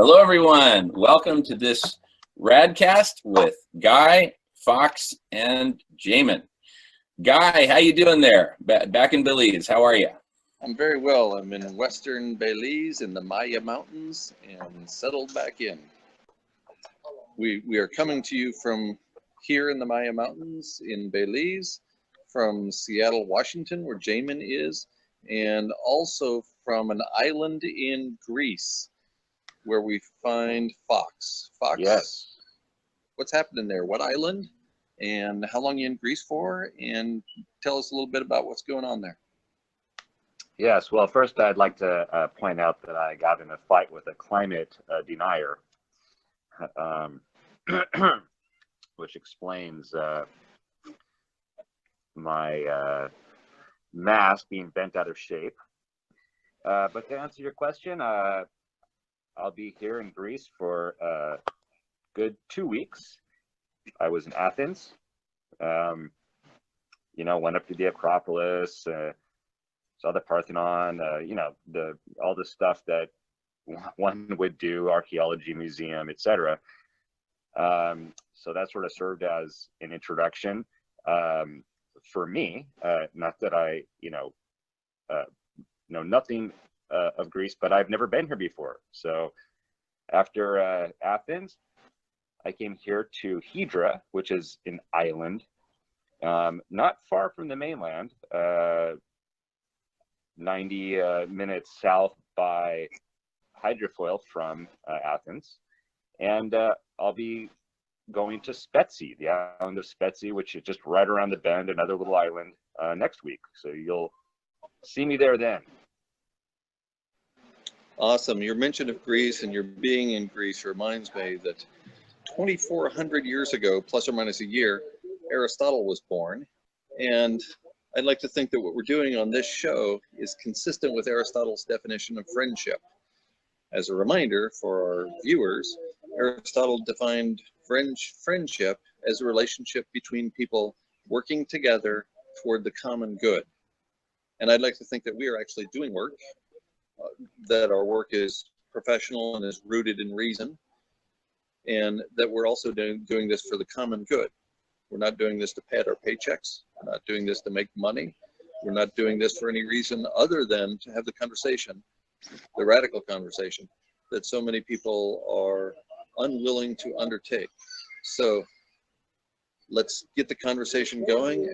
Hello, everyone. Welcome to this Radcast with Guy, Fawkes, and Jamen. Guy, how you doing there? Back in Belize, how are you? I'm very well. I'm in western Belize in the Maya Mountains and settled back in. We are coming to you from here in the Maya Mountains in Belize, from Seattle, Washington, where Jamen is, and also from an island in Greece, where we find Fawkes. Fawkes, Yes. what's happening there? What island? And how long are you in Greece for? And tell us a little bit about what's going on there. Yes, well, first I'd like to point out that I got in a fight with a climate denier, which explains my mask being bent out of shape. But to answer your question, I'll be here in Greece for a good 2 weeks. I was in Athens, went up to the Acropolis, saw the Parthenon, all the stuff that one would do, archaeology museum, etc. So that sort of served as an introduction for me. Not that I, know nothing of Greece, but I've never been here before. So after Athens, I came here to Hydra, which is an island, not far from the mainland, 90 minutes south by hydrofoil from Athens. And I'll be going to Spetsi, the island of Spetsi, which is just right around the bend, another little island, next week. So you'll see me there then. Awesome. Your mention of Greece and your being in Greece reminds me that 2,400 years ago, plus or minus a year, Aristotle was born. And I'd like to think that what we're doing on this show is consistent with Aristotle's definition of friendship. As a reminder for our viewers, Aristotle defined friendship as a relationship between people working together toward the common good. And I'd like to think that we are actually doing work, that our work is professional and is rooted in reason, and that we're also doing this for the common good. We're not doing this to pad our paychecks. We're not doing this to make money. We're not doing this for any reason other than to have the conversation, the radical conversation that so many people are unwilling to undertake. So let's get the conversation going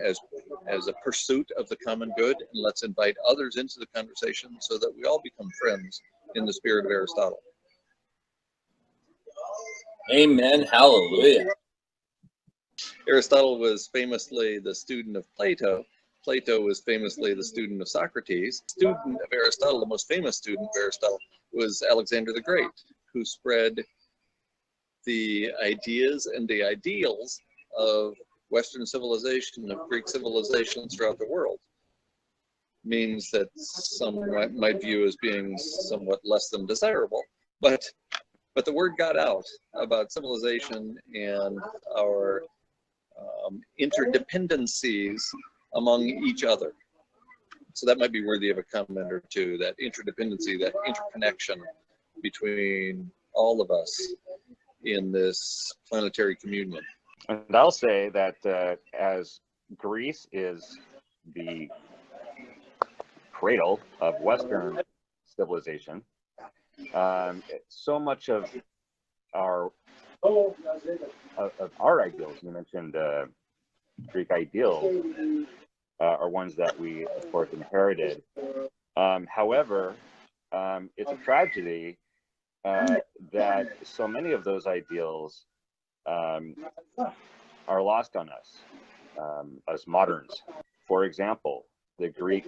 as a pursuit of the common good, and let's invite others into the conversation so that we all become friends in the spirit of Aristotle. Amen. Hallelujah. Aristotle was famously the student of Plato. Plato was famously the student of Socrates. Student of Aristotle, the most famous student of Aristotle, was Alexander the Great, who spread the ideas and the ideals of Western civilization, of Greek civilizations throughout the world. Means that some might view as being somewhat less than desirable, but the word got out about civilization and our interdependencies among each other. So that might be worthy of a comment or two, that interdependency, that interconnection between all of us in this planetary communion. And I'll say that as Greece is the cradle of Western civilization, so much of our ideals, you mentioned Greek ideals, are ones that we, of course, inherited. However, it's a tragedy that so many of those ideals are lost on us moderns. For example, the Greek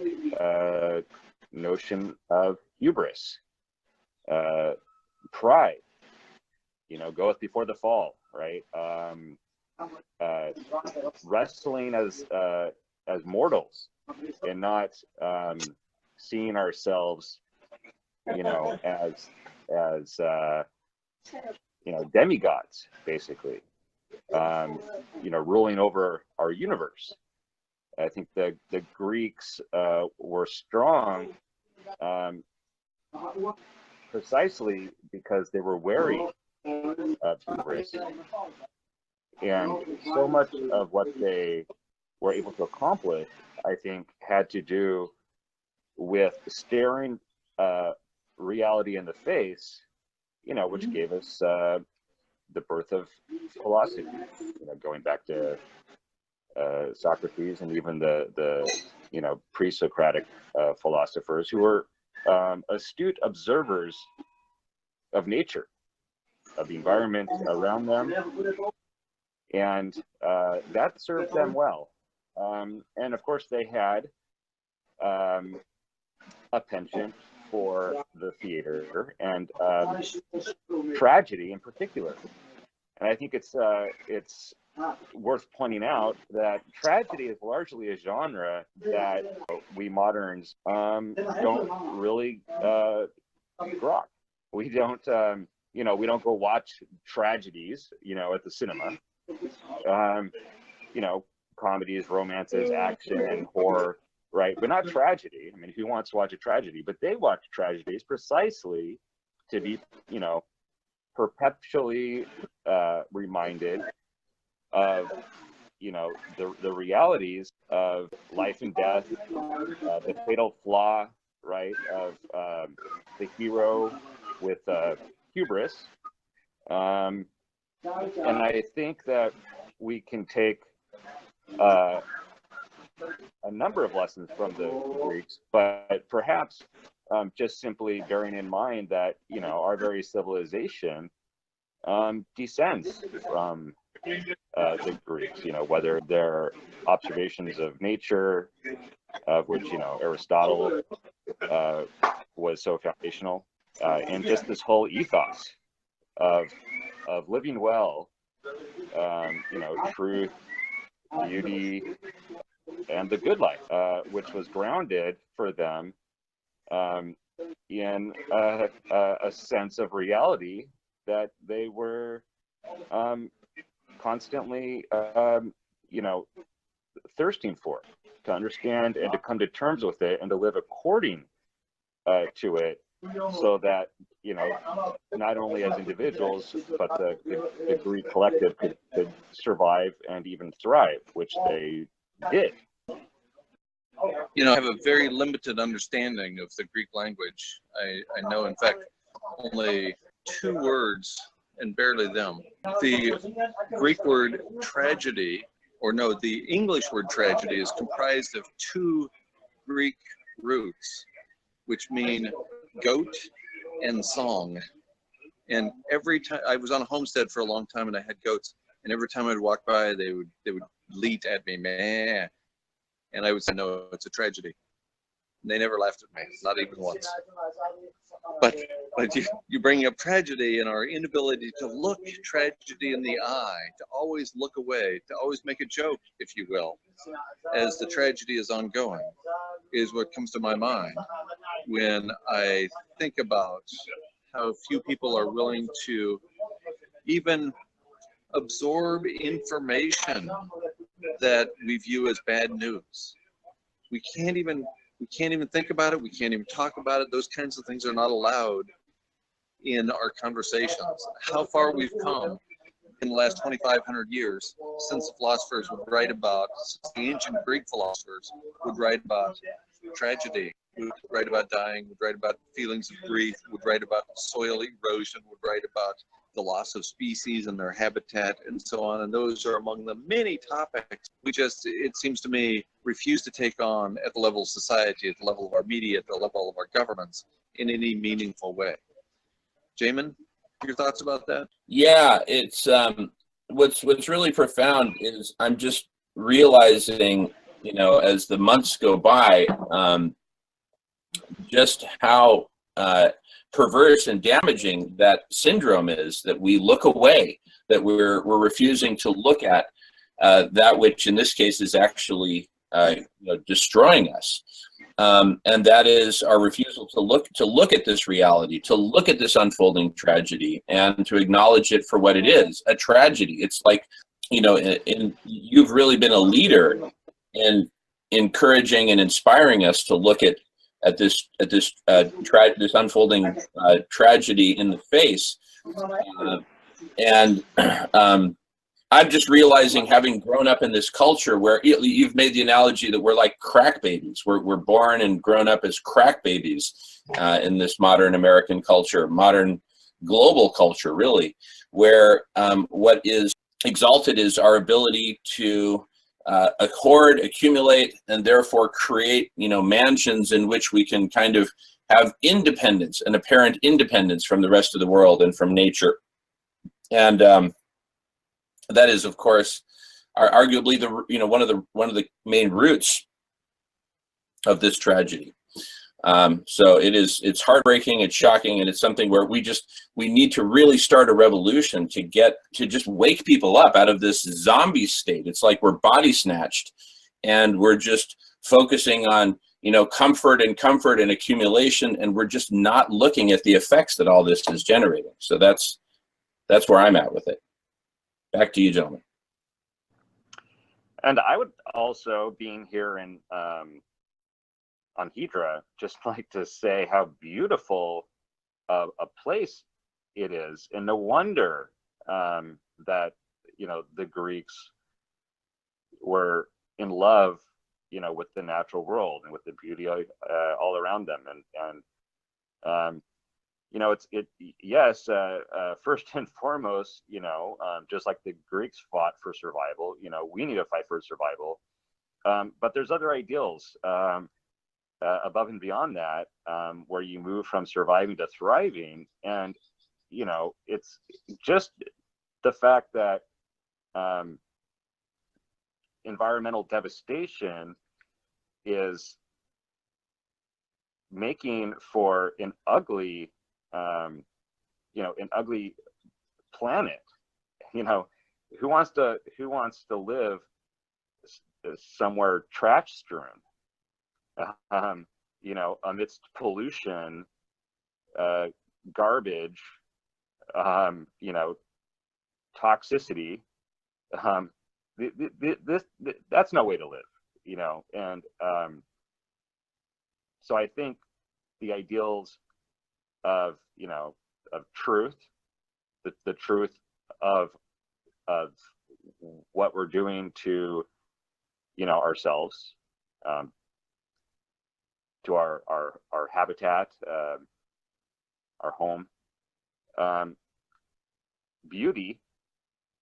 notion of hubris, pride, goeth before the fall, right? Wrestling as mortals and not seeing ourselves, as demigods, basically, ruling over our universe. I think the Greeks were strong precisely because they were wary of hubris. And so much of what they were able to accomplish, I think, had to do with staring reality in the face, which gave us the birth of philosophy, going back to Socrates and even the pre-Socratic philosophers who were astute observers of nature, of the environment around them, and that served them well. And of course, they had a penchant for the theater and tragedy in particular. And I think it's worth pointing out that tragedy is largely a genre that we moderns don't really grok. We don't, we don't go watch tragedies, at the cinema. Comedies, romances, action, and horror, right? But not tragedy. I mean, who wants to watch a tragedy? But they watch tragedies precisely to be, perpetually reminded of, the realities of life and death, the fatal flaw, right, of the hero with hubris. And I think that we can take a number of lessons from the Greeks, but perhaps just simply bearing in mind that, our very civilization descends from the Greeks, whether they're observations of nature, of which, Aristotle was so foundational, and just this whole ethos of living well, truth, beauty, and the good life, which was grounded for them in a sense of reality that they were constantly, thirsting for, to understand and to come to terms with it and to live according to it, so that, not only as individuals, but the Greek collective could survive and even thrive, which they did. I have a very limited understanding of the Greek language. I know, in fact, only 2 words, and barely them. The Greek word tragedy, the English word tragedy, is comprised of 2 Greek roots, which mean goat and song. And every time I was on a homestead for a long time, and I had goats, and every time I'd walk by, they would bleat at me, meh, and I would say, no, it's a tragedy. And they never laughed at me, not even once. But you bring up tragedy and our inability to look tragedy in the eye, to always look away, to always make a joke, if you will, as the tragedy is ongoing, is what comes to my mind when I think about how few people are willing to even absorb information that we view as bad news. We can't even think about it. We can't even talk about it. Those kinds of things are not allowed in our conversations. How far we've come in the last 2,500 years since the philosophers would write about, the ancient Greek philosophers would write about tragedy, would write about dying, would write about feelings of grief, would write about soil erosion, would write about the loss of species and their habitat, and so on. And those are among the many topics we just, it seems to me, refuse to take on at the level of society, at the level of our media, at the level of our governments in any meaningful way. Jamen, your thoughts about that? Yeah, it's what's really profound is I'm just realizing, as the months go by, just how perverse and damaging that syndrome is, that we look away, that we're refusing to look at that which in this case is actually destroying us, and that is our refusal to look at this reality, to look at this unfolding tragedy, and to acknowledge it for what it is, a tragedy. It's like, you've really been a leader in encouraging and inspiring us to look at this unfolding tragedy in the face, and I'm just realizing, having grown up in this culture where you've made the analogy that we're like crack babies. We're born and grown up as crack babies in this modern American culture, modern global culture, really, where what is exalted is our ability to hoard, accumulate, and therefore create, mansions in which we can kind of have independence, an apparent independence from the rest of the world and from nature. And that is, of course, arguably one of the main roots of this tragedy. So it's heartbreaking, it's shocking, and it's something where we need to really start a revolution to just wake people up out of this zombie state. It's like we're body snatched, and we're just focusing on comfort and accumulation, and we're just not looking at the effects that all this is generating. So that's where I'm at with it. Back to you, gentlemen. And I would also, being here in on Hydra, just like to say how beautiful a place it is, and no wonder that the Greeks were in love, with the natural world and with the beauty all around them, and first and foremost, just like the Greeks fought for survival, we need to fight for survival. But there's other ideals above and beyond that, where you move from surviving to thriving. And, it's just the fact that environmental devastation is making for an ugly planet. Who wants to live somewhere trash strewn, amidst pollution, garbage, toxicity? That's no way to live, and so I think the ideals of truth, the truth of what we're doing to ourselves, to our habitat, our home, beauty,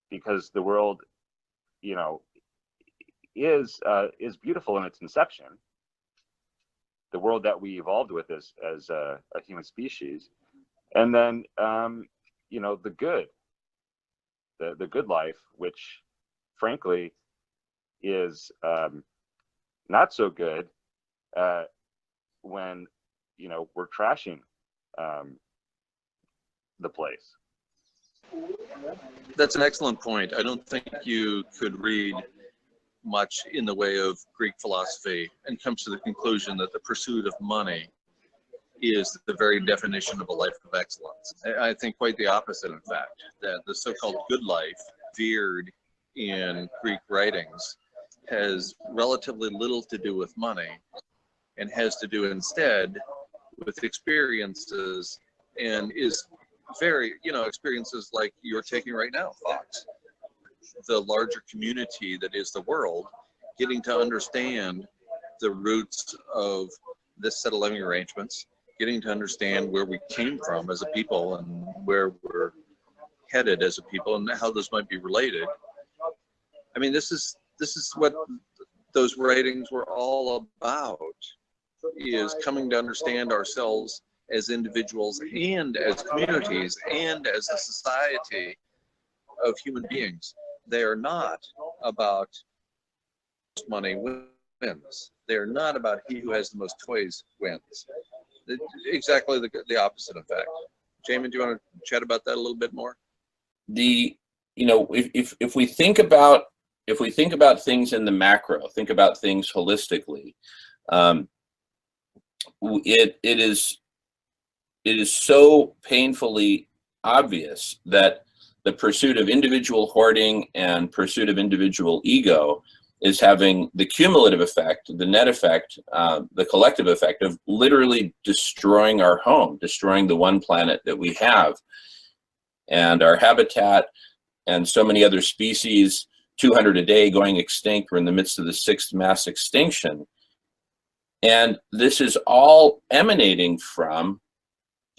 because the world is beautiful in its inception, the world that we evolved with as a human species, and then the good life, which frankly is not so good when we're trashing the place. That's an excellent point. I don't think you could read much in the way of Greek philosophy and comes to the conclusion that the pursuit of money is the very definition of a life of excellence. I think quite the opposite, in fact, that the so-called good life, veered in Greek writings, has relatively little to do with money and has to do instead with experiences, and is very, experiences like you're taking right now, Fawkes. The larger community that is the world, getting to understand the roots of this set of living arrangements, getting to understand where we came from as a people and where we're headed as a people and how those might be related. I mean, this is what those writings were all about, is coming to understand ourselves as individuals and as communities and as a society of human beings. They are not about money wins. They are not about he who has the most toys wins. Exactly the opposite, in fact. Jamen, do you want to chat about that a little bit more? If we think about things in the macro, think about things holistically, it is so painfully obvious that the pursuit of individual hoarding and pursuit of individual ego is having the cumulative effect, the net effect, the collective effect of literally destroying our home, destroying the one planet that we have, and our habitat, and so many other species, 200 a day going extinct. We're in the midst of the 6th mass extinction. And this is all emanating from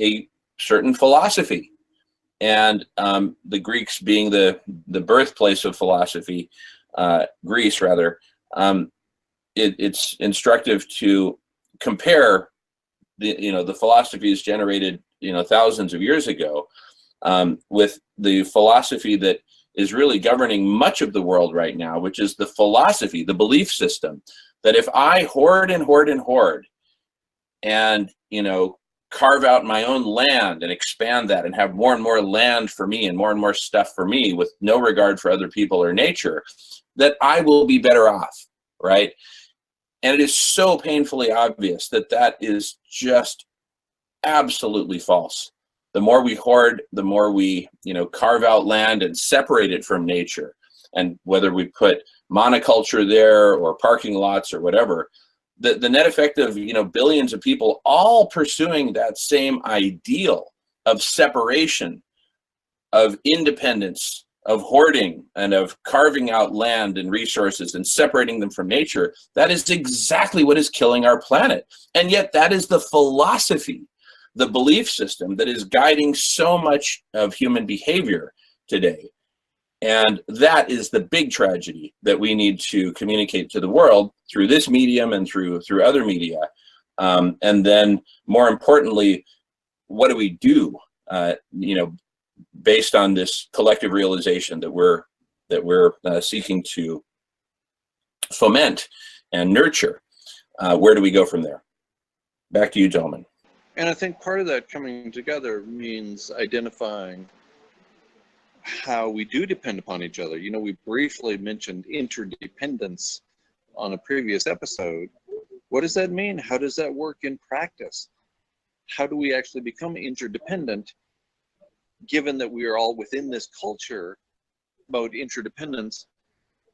a certain philosophy. And the Greeks being the birthplace of philosophy, Greece rather, it's instructive to compare the philosophies generated thousands of years ago with the philosophy that is really governing much of the world right now, which is the philosophy, the belief system, that if I hoard and hoard and hoard and carve out my own land and expand that and have more and more land for me and more stuff for me with no regard for other people or nature, that I will be better off, right? And it is so painfully obvious that that is just absolutely false. The more we hoard, the more we, carve out land and separate it from nature. And whether we put monoculture there or parking lots or whatever, the net effect of, billions of people all pursuing that same ideal of separation, of independence, of hoarding, and of carving out land and resources and separating them from nature, that is exactly what is killing our planet. And yet that is the philosophy, the belief system that is guiding so much of human behavior today. And that is the big tragedy that we need to communicate to the world through this medium and through other media. And then more importantly, what do we do, based on this collective realization that we're seeking to foment and nurture? Where do we go from there? Back to you, gentlemen. And I think part of that coming together means identifying how we do depend upon each other. We briefly mentioned interdependence on a previous episode. What does that mean? How does that work in practice? How do we actually become interdependent, given that we are all within this culture about interdependence,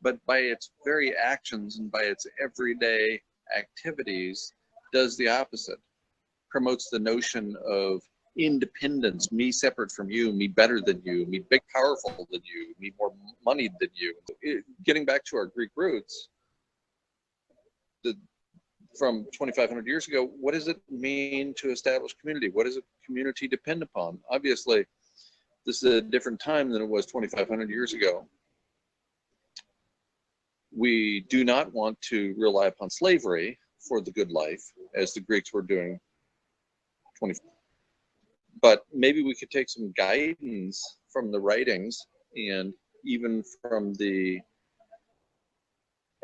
but by its very actions and by its everyday activities does the opposite, promotes the notion of independence, me separate from you, me better than you, me big powerful than you, me more money than you. Getting back to our Greek roots, from 2,500 years ago, what does it mean to establish community? What does a community depend upon? Obviously, this is a different time than it was 2,500 years ago. We do not want to rely upon slavery for the good life, as the Greeks were doing 20. But maybe we could take some guidance from the writings and even from the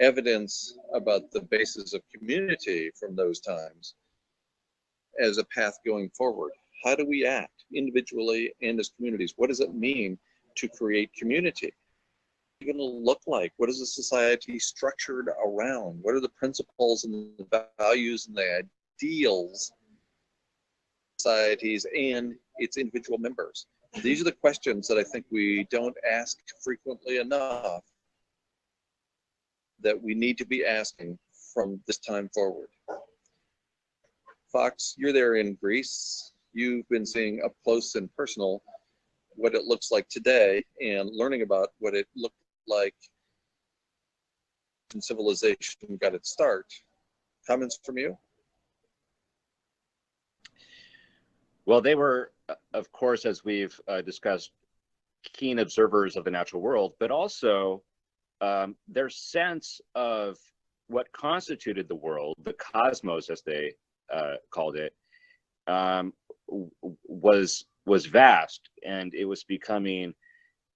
evidence about the basis of community from those times as a path going forward. How do we act individually and as communities? What does it mean to create community? What's it going to look like? What is a society structured around? What are the principles and the values and the ideals societies and its individual members? These are the questions that I think we don't ask frequently enough, that we need to be asking from this time forward. Fawkes, you're there in Greece. You've been seeing up close and personal what it looks like today and learning about what it looked like when civilization got its start. Comments from you? Well, they were, of course, as we've discussed, keen observers of the natural world, but also their sense of what constituted the world, the cosmos, as they called it, was vast, and it was becoming,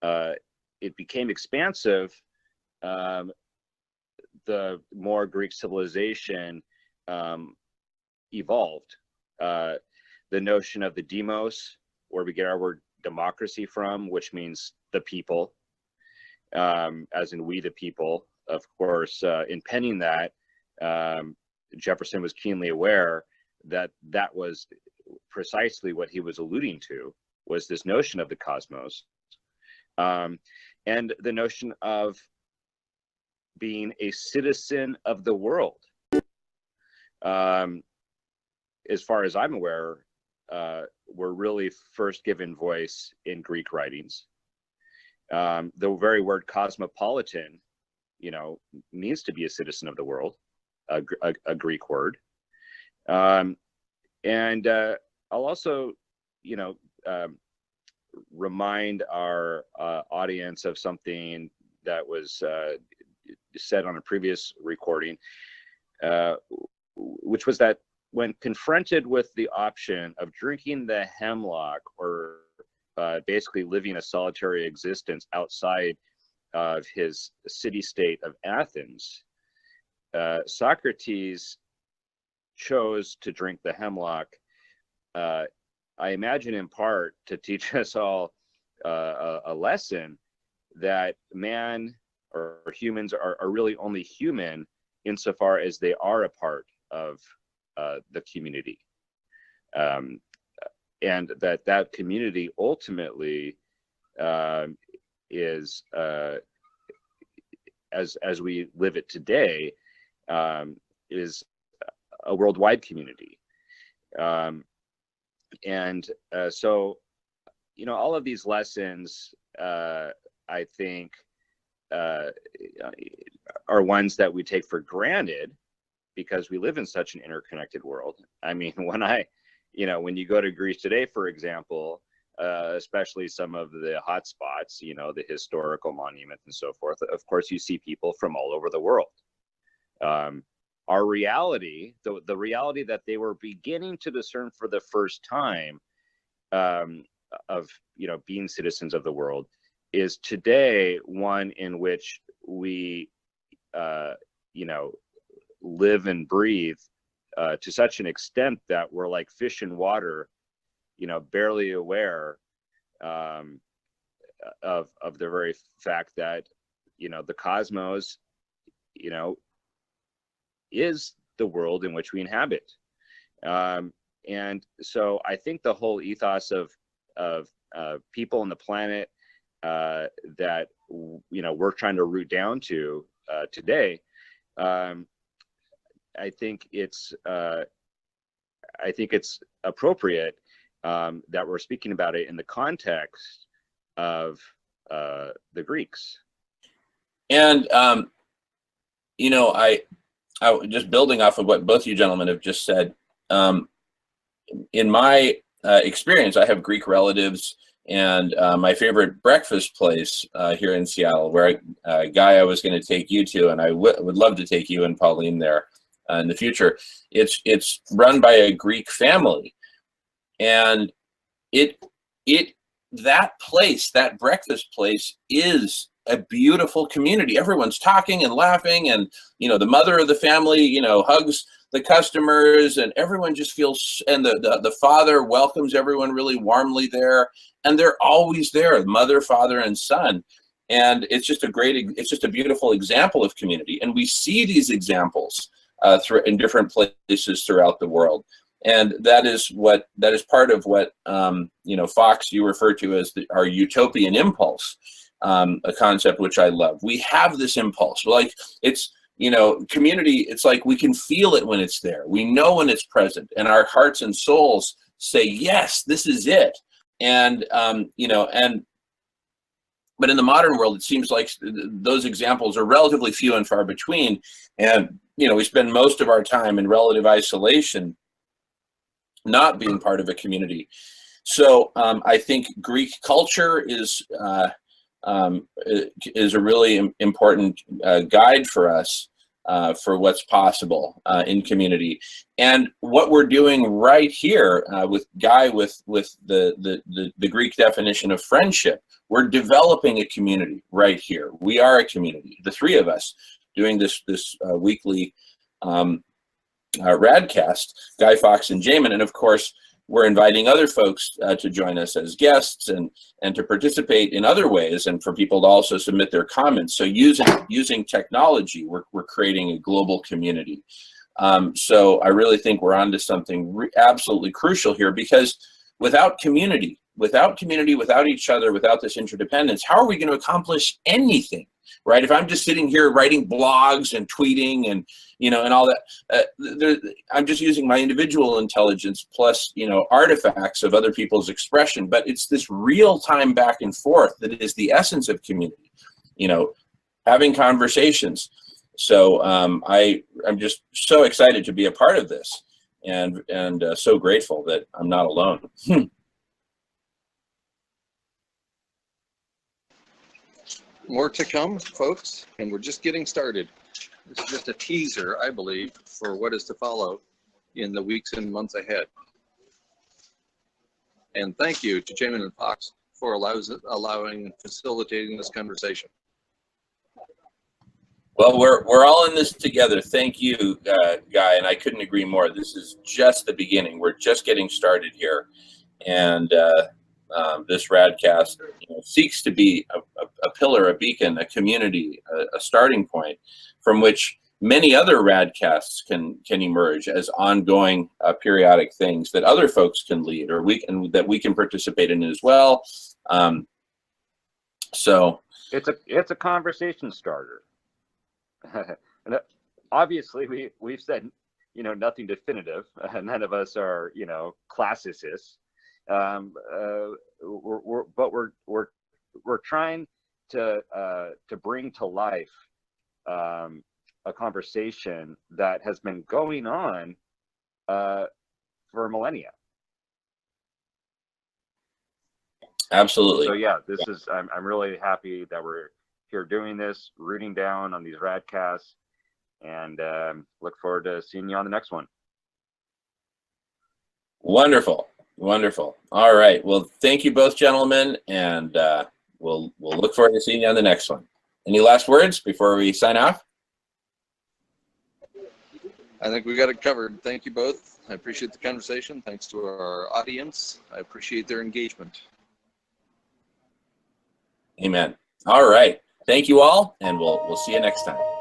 it became expansive the more Greek civilization evolved. The notion of the demos, where we get our word democracy from, which means the people, as in we the people. Of course, in penning that, Jefferson was keenly aware that that was precisely what he was alluding to, was this notion of the cosmos, and the notion of being a citizen of the world. As far as I'm aware, were really first given voice in Greek writings. The very word cosmopolitan, means to be a citizen of the world, a Greek word. And I'll also, remind our audience of something that was said on a previous recording, which was that when confronted with the option of drinking the hemlock or basically living a solitary existence outside of his city-state of Athens, Socrates chose to drink the hemlock, I imagine in part to teach us all a lesson that man or humans are really only human insofar as they are a part of the community, and that community ultimately is, as we live it today, is a worldwide community. So, all of these lessons, I think, are ones that we take for granted because we live in such an interconnected world. I mean, when you go to Greece today, for example, especially some of the hot spots, the historical monuments and so forth, of course, you see people from all over the world. Our reality, the reality that they were beginning to discern for the first time, of being citizens of the world, is today one in which we live and breathe to such an extent that we're like fish in water, barely aware of the very fact that the cosmos is the world in which we inhabit. And so I think the whole ethos of people on the planet that we're trying to root down to today, I think it's appropriate that we're speaking about it in the context of the Greeks. And I just building off of what both you gentlemen have just said. In my experience, I have Greek relatives, and my favorite breakfast place here in Seattle, where Guy, I was going to take you to, and I would love to take you and Pauline there in the future. It's run by a Greek family, and that breakfast place is a beautiful community. Everyone's talking and laughing, and the mother of the family hugs the customers, and everyone just feels, and the father welcomes everyone really warmly there, and they're always there, mother, father, and son. And it's just a beautiful example of community, and we see these examples in different places throughout the world. And that is part of what Fawkes, you refer to as our utopian impulse, a concept which I love. We have this impulse, like it's community. It's like we can feel it when it's there. We know when it's present, and our hearts and souls say, yes, this is it. And but in the modern world, it seems like those examples are relatively few and far between, and we spend most of our time in relative isolation, not being part of a community. So I think Greek culture is a really important guide for us for what's possible in community. And what we're doing right here with Guy, with the Greek definition of friendship, we're developing a community right here. We are a community, the three of us doing this weekly Radcast, Guy, Fawkes, and Jamen. And of course, we're inviting other folks to join us as guests and to participate in other ways, and for people to also submit their comments. So using technology, we're creating a global community. So I really think we're onto something absolutely crucial here, because without community, without community, without each other, without this interdependence, how are we going to accomplish anything, right? If I'm just sitting here writing blogs and tweeting and, you know, and all that, I'm just using my individual intelligence plus, you know, artifacts of other people's expression. But it's this real-time back and forth that is the essence of community, you know, having conversations. So I'm just so excited to be a part of this, and so grateful that I'm not alone. More to come, folks, and we're just getting started. This is just a teaser, I believe, for what is to follow in the weeks and months ahead. And thank you to Jamen and Fawkes for facilitating this conversation. Well, we're all in this together. Thank you, Guy, and I couldn't agree more. This is just the beginning. We're just getting started here, and this Radcast, you know, seeks to be a pillar, a beacon, a community, a starting point from which many other Radcasts can emerge as ongoing periodic things that other folks can lead, or that we can participate in as well. So it's a conversation starter. And obviously we've said, you know, nothing definitive. None of us are, you know, classicists. We're trying to bring to life a conversation that has been going on for millennia. Absolutely. So yeah, this is I'm really happy that we're here doing this, rooting down on these Radcasts, and look forward to seeing you on the next one. Wonderful. Wonderful. All right. Well, thank you both, gentlemen, and we'll look forward to seeing you on the next one. Any last words before we sign off? I think we got it covered. Thank you both. I appreciate the conversation. Thanks to our audience. I appreciate their engagement. Amen. All right. Thank you all, and we'll see you next time.